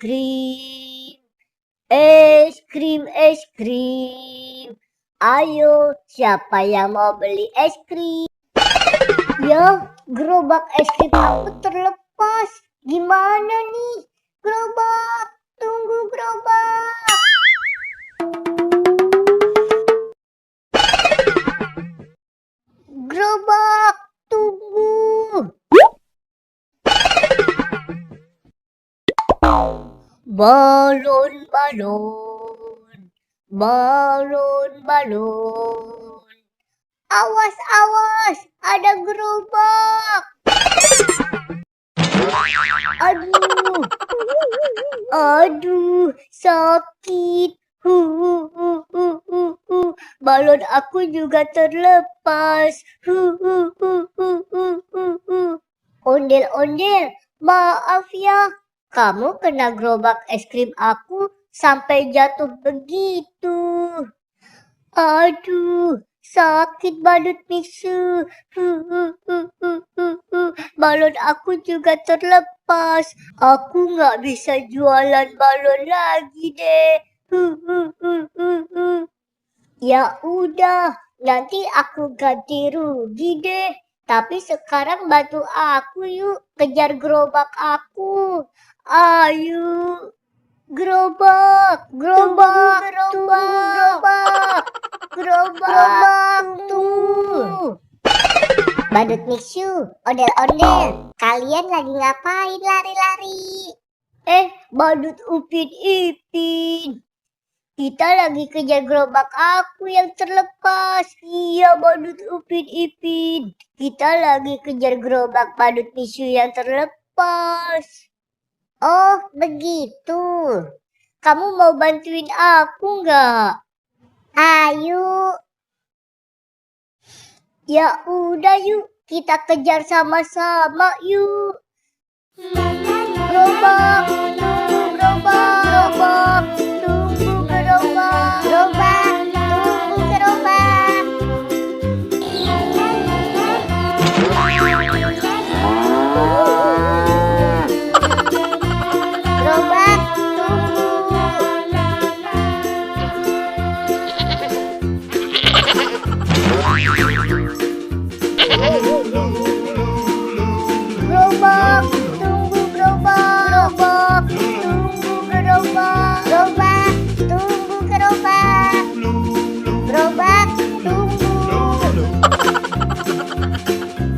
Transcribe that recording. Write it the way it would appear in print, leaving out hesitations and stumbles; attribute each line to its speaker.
Speaker 1: krim. Es krim, es krim. Ayo, siapa yang mau beli es krim? Ya, gerobak es krim aku terlepas. Gimana nih? Gerobak, tunggu gerobak. Gerobak, tunggu. Balon, balon. Balon, balon. Awas, awas, ada gerobak. Aduh, aduh, sakit. Balon aku juga terlepas. Ondel-ondel, maaf ya. Kamu kena gerobak es krim aku sampai jatuh begitu. Aduh, sakit balut bisu. Balon aku juga terlepas. Aku nggak bisa jualan balon lagi deh. Ya udah, nanti aku ganti rugi deh. Tapi sekarang bantu aku yuk kejar gerobak aku. Ayo. Gerobak, gerobak, gerobak, gerobak, tunggu. Badut Miksu, ondel-ondel, kalian lagi ngapain lari-lari? Badut Upin Ipin, kita lagi kejar gerobak aku yang terlepas. Iya, Badut Upin Ipin, kita lagi kejar gerobak Badut Miksu yang terlepas. Oh, begitu. Kamu mau bantuin aku nggak? Ayo. Ya udah yuk, kita kejar sama-sama yuk. Gerobak, gerobak.